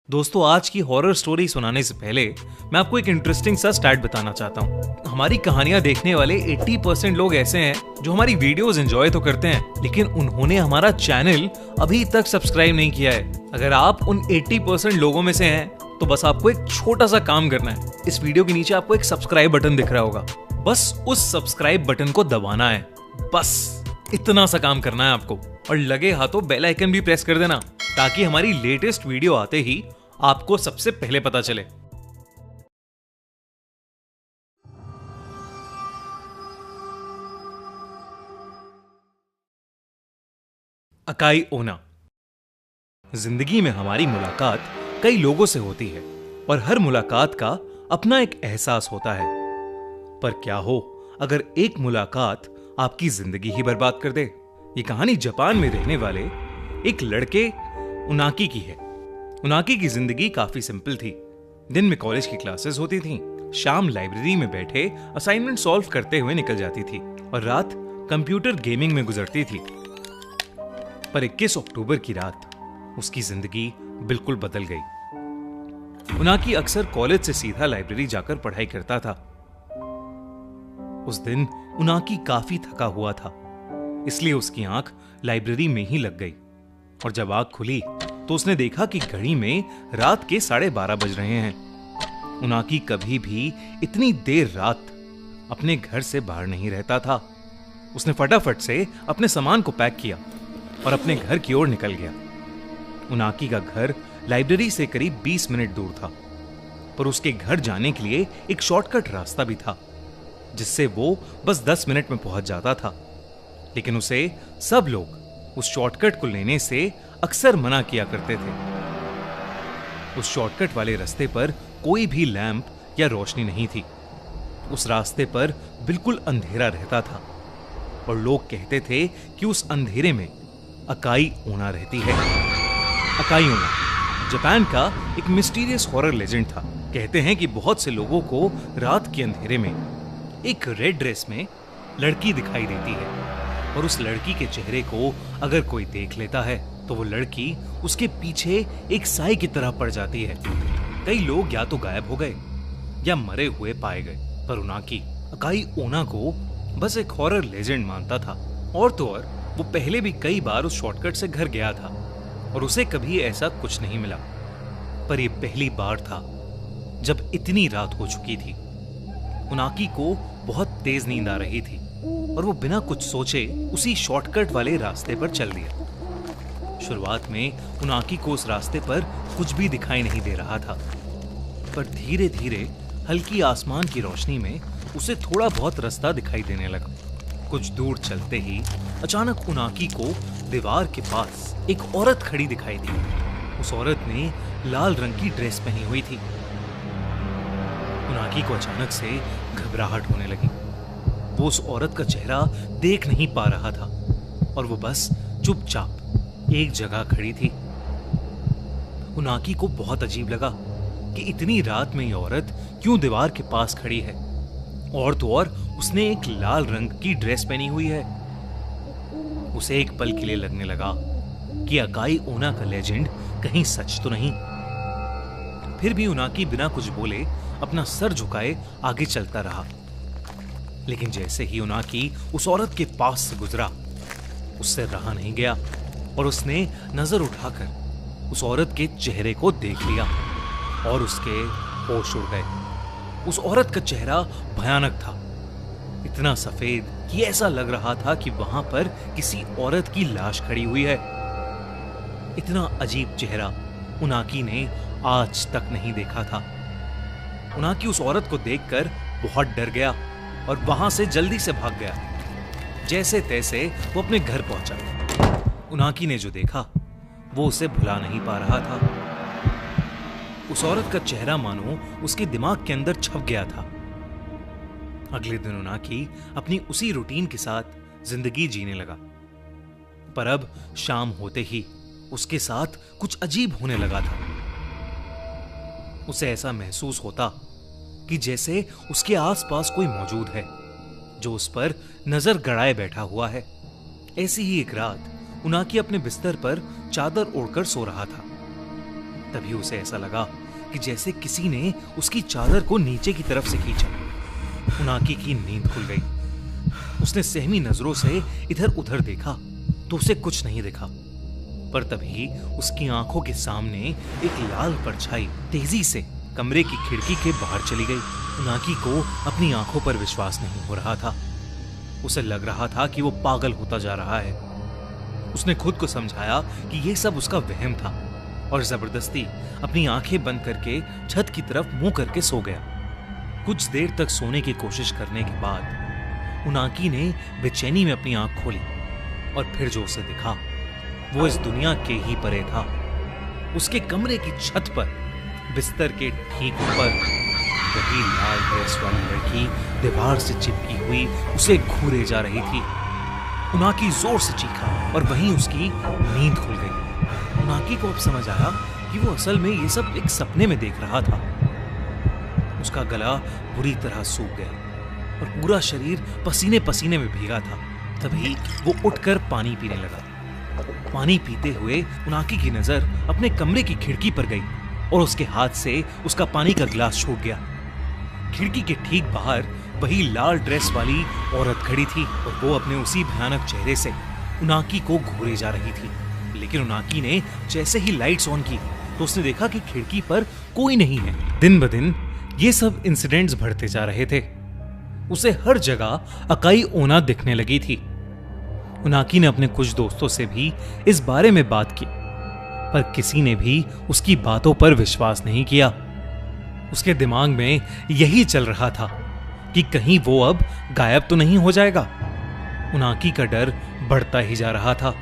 दोस्तों, आज की हॉरर स्टोरी सुनाने से पहले मैं आपको एक इंटरेस्टिंग सा स्टैट बताना चाहता हूँ। हमारी कहानियां देखने वाले 80% लोग ऐसे हैं जो हमारी वीडियोस एंजॉय तो करते हैं, लेकिन उन्होंने हमारा चैनल अभी तक सब्सक्राइब नहीं किया है। अगर आप उन 80% लोगों में से हैं, तो बस आपको एक छोटा सा काम करना है। इस वीडियो के नीचे आपको एक सब्सक्राइब बटन दिख रहा होगा, बस उस सब्सक्राइब बटन को दबाना है। बस इतना सा काम करना है आपको, और लगे हाथों बेल आइकन भी प्रेस कर देना, ताकि हमारी लेटेस्ट वीडियो आते ही आपको सबसे पहले पता चले। अकाई ओना। जिंदगी में हमारी मुलाकात कई लोगों से होती है, और हर मुलाकात का अपना एक एहसास होता है। पर क्या हो अगर एक मुलाकात आपकी जिंदगी ही बर्बाद कर दे। ये कहानी जापान में रहने वाले एक लड़के उनाकी की है। उनाकी की जिंदगी काफी सिंपल थी। दिन में कॉलेज की क्लासेस होती थीं, शाम लाइब्रेरी में बैठे असाइनमेंट सॉल्व करते हुए निकल जाती थी, और रात कंप्यूटर गेमिंग में गुजरती थी। पर 21 अक्टूबर की रात उसकी जिंदगी बिल्कुल बदल गई। उनाकी अक्सर कॉलेज से सीधा लाइब्रेरी जाकर पढ़ाई करता था। उस दिन उनाकी काफी थका हुआ था, इसलिए उसकी आंख लाइब्रेरी में ही लग गई, और जब आंख खुली तो उसने देखा कि घड़ी में रात के 12:30 बज रहे हैं। उनाकी कभी भी इतनी देर रात अपने घर से बाहर नहीं रहता था। उसने फटाफट से अपने सामान को पैक किया और अपने घर की ओर निकल गया। उनाकी का घर लाइब्रेरी से करीब 20 मिनट दूर था, पर उसके घर जाने के लिए एक शॉर्टकट रास्ता भी था, जिससे वो बस 10 मिनट में पहुंच जाता था। लेकिन उसे सब लोग उस शॉर्टकट को लेने से अक्सर मना किया करते थे। उस शॉर्टकट वाले रास्ते पर कोई भी लैंप या रोशनी नहीं थी। उस रास्ते पर बिल्कुल अंधेरा रहता था, और लोग कहते थे कि उस अंधेरे में अकाई ओना रहती है। अकाई ओना जापान का एक मिस्टीरियस हॉरर लेजेंड था। कहते हैं कि बहुत से लोगों को रात के अंधेरे में एक रेड ड्रेस में लड़की दिखाई देती है, और उस लड़की के चेहरे को अगर कोई देख लेता है तो वो लड़की उसके पीछे एक साए की तरह पड़ जाती है। कई लोग या तो गायब हो गए या मरे हुए पाए गए, पर उनाकी अकाई ओना को बस एक हॉरर लेजेंड मानता था। और तो और वो पहले भी कई बार उस शॉर्टकट से घर गया था, और उसे कभी ऐसा कुछ नहीं मिला। पर यह पहली बार था जब इतनी रात हो चुकी थी। उनाकी को बहुत तेज नींद आ रही थी, और वो बिना कुछ सोचे उसी शॉर्टकट वाले रास्ते पर चल दिया। शुरुआत में उनाकी को उस रास्ते पर कुछ भी दिखाई नहीं दे रहा था, पर धीरे धीरे हल्की आसमान की रोशनी में उसे थोड़ा बहुत रास्ता दिखाई देने लगा। कुछ दूर चलते ही अचानक उनाकी को दीवार के पास एक औरत खड़ी दिखाई दी। उस औरत ने लाल रंग की ड्रेस पहनी हुई थी। उनाकी को अचानक से घबराहट होने लगी। वो उस औरत का चेहरा देख नहीं पा रहा था, और वो बस चुपचाप एक जगह खड़ी थी। उनाकी को बहुत अजीब लगा कि इतनी रात में ये औरत क्यों दीवार के पास खड़ी है, और तो और उसने एक लाल रंग की ड्रेस पहनी हुई है। उसे एक पल के लिए लगने लगा कि अकाई ओना का लेजेंड कहीं सच तो नहीं। फिर भी उनाकी बिना कुछ बोले अपना सर झुकाए आगे चलता रहा। लेकिन जैसे ही उनाकी उस औरत के पास से गुजरा, उससे रहा नहीं गया, और उसने नजर उठाकर उस औरत के चेहरे को देख लिया, और उसके होश उड़ गए। उस औरत का चेहरा भयानक था, इतना सफेद कि ऐसा लग रहा था कि वहां पर किसी औरत की लाश खड़ी हुई है। इतना अजीब चेहरा उनाकी ने आज तक नहीं देखा था। उनाकी उस औरत को देखकर बहुत डर गया, और वहां से जल्दी से भाग गया। जैसे तैसे वो अपने घर पहुंचा। उनाकी ने जो देखा वो उसे भुला नहीं पा रहा था। उस औरत का चेहरा मानो उसके दिमाग के अंदर छप गया था। अगले दिन उनाकी अपनी उसी रूटीन के साथ जिंदगी जीने लगा, पर अब शाम होते ही उसके साथ कुछ अजीब होने लगा था। उसे ऐसा महसूस होता कि जैसे उसके आसपास कोई मौजूद है, जो उस पर नजर गड़ाए बैठा हुआ है। ऐसी ही एक रात उनाकी अपने बिस्तर पर चादर ओढ़कर सो रहा था। तभी उसे ऐसा लगा कि जैसे किसी ने उसकी चादर को नीचे की तरफ से खींचा। उनाकी की नींद खुल गई। उसने सहमी नजरों से इधर उधर देखा तो उसे कुछ नहीं दिखा, पर तभी उसकी आंखों के सामने एक लाल परछाई तेजी से कमरे की खिड़की के बाहर चली गई। उनाकी को अपनी आंखों पर विश्वास नहीं हो रहा था। उसे लग रहा था कि वो पागल होता जा रहा है। उसने खुद को समझाया कि यह सब उसका वहम था और जबरदस्ती अपनी आंखें बंद करके छत की तरफ मुंह करके सो गया। कुछ देर तक सोने की कोशिश करने के बाद उनाकी ने बेचैनी में अपनी आंख खोली और फिर जो उसे दिखा वो इस दुनिया के ही परे था। उसके कमरे की छत पर बिस्तर के ठीक ऊपर वही लाल ड्रेस वाली लड़की दीवार से चिपकी हुई उसे घूरे जा रही थी। उनाकी जोर से चीखा और वहीं उसकी नींद खुल गई। उनाकी को अब समझ आया कि वो असल में ये सब एक सपने में देख रहा था। उसका गला बुरी तरह सूख गया और पूरा शरीर पसीने पसीने में भीगा था। तभी वो उठकर पानी पीने लगा। पानी पीते हुए उनाकी की नजर अपने कमरे की खिड़की पर गई और उसके हाथ से उसका पानी का गिलास छूट गया। खिड़की के ठीक बाहर वही लाल ड्रेस वाली औरत खड़ी थी और वो अपने उसी भयानक चेहरे से उनाकी को घूरे जा रही थी। लेकिन उनाकी ने जैसे ही लाइट्स ऑन की तो उसने देखा कि खिड़की पर कोई नहीं है। दिन ब दिन ये सब इंसिडेंट्स बढ़ते जा रहे थे। उसे हर जगह अकाई ओना दिखने लगी थी। उनाकी ने अपने कुछ दोस्तों से भी इस बारे में बात की, पर किसी ने भी उसकी बातों पर विश्वास नहीं किया। उसके दिमाग में यही चल रहा था कि कहीं वो अब गायब तो नहीं हो जाएगा। उनाकी का डर बढ़ता ही जा रहा था।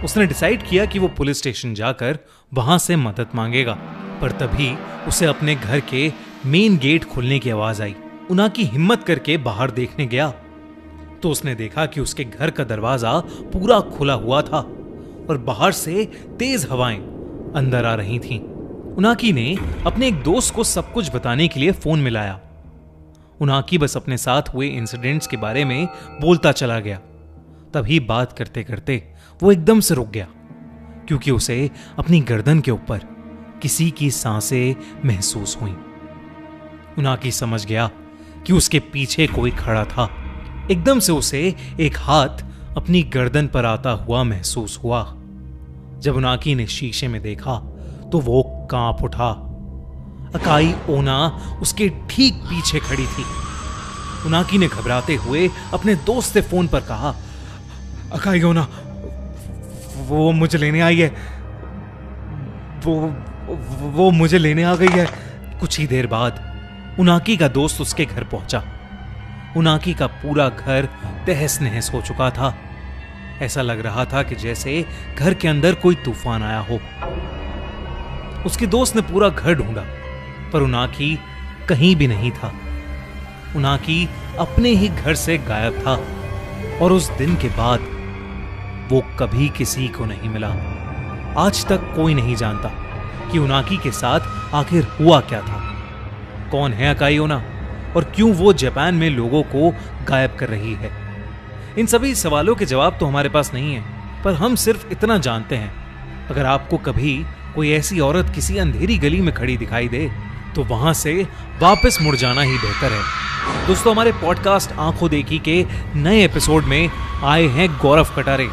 उसने डिसाइड किया कि वो पुलिस स्टेशन जाकर वहां से मदद मांगेगा, पर तभी उसे अपने घर के मेन गेट खुलने की आवाज आई। उनाकी हिम्मत करके बाहर देखने गया तो उसने देखा कि उसके घर का दरवाजा पूरा खुला हुआ था और बाहर से तेज हवाएं अंदर आ रही थीं। उनाकी ने अपने एक दोस्त को सब कुछ बताने के लिए फोन मिलाया। उनाकी बस अपने साथ हुए इंसिडेंट्स के बारे में बोलता चला गया। तभी बात करते करते वो एकदम से रुक गया, क्योंकि उसे अपनी गर्दन के ऊपर किसी की सांसें महसूस हुई। उनाकी समझ गया कि उसके पीछे कोई खड़ा था। एकदम से उसे एक हाथ अपनी गर्दन पर आता हुआ महसूस हुआ। जब उनाकी ने शीशे में देखा तो वो कांप उठा। अकाई ओना उसके ठीक पीछे खड़ी थी। उनाकी ने घबराते हुए अपने दोस्त से फोन पर कहा, अकाई ओना, वो मुझे लेने आई है। वो मुझे लेने आ गई है। कुछ ही देर बाद उनाकी का दोस्त उसके घर पहुंचा। उनाकी का पूरा घर तहस नहस हो चुका था। ऐसा लग रहा था कि जैसे घर के अंदर कोई तूफान आया हो। उसके दोस्त ने पूरा घर ढूंढा, पर उनाकी कहीं भी नहीं था। उनाकी अपने ही घर से गायब था और उस दिन के बाद वो कभी किसी को नहीं मिला। आज तक कोई नहीं जानता कि उनाकी के साथ आखिर हुआ क्या था। कौन है अकाई ओना और क्यों वो जापान में लोगों को गायब कर रही है? इन सभी सवालों के जवाब तो हमारे पास नहीं है, पर हम सिर्फ इतना जानते हैं, अगर आपको कभी कोई ऐसी औरत किसी अंधेरी गली में खड़ी दिखाई दे तो वहां से वापस मुड़ जाना ही बेहतर है। दोस्तों, हमारे पॉडकास्ट आंखों देखी के नए एपिसोड में आए हैं गौरव कटारे,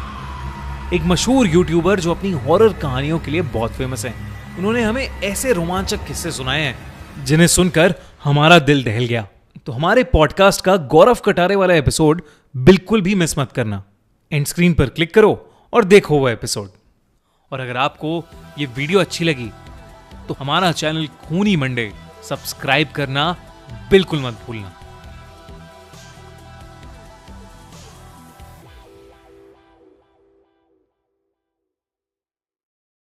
एक मशहूर यूट्यूबर जो अपनी हॉरर कहानियों के लिए बहुत फेमस है। उन्होंने हमें ऐसे रोमांचक किस्से सुनाए हैं जिन्हें सुनकर हमारा दिल दहल गया। तो हमारे पॉडकास्ट का गौरव कटारे वाला एपिसोड बिल्कुल भी मिस मत करना। एंड स्क्रीन पर क्लिक करो और देखो वो एपिसोड। और अगर आपको ये वीडियो अच्छी लगी तो हमारा चैनल खूनी मंडे सब्सक्राइब करना बिल्कुल मत भूलना।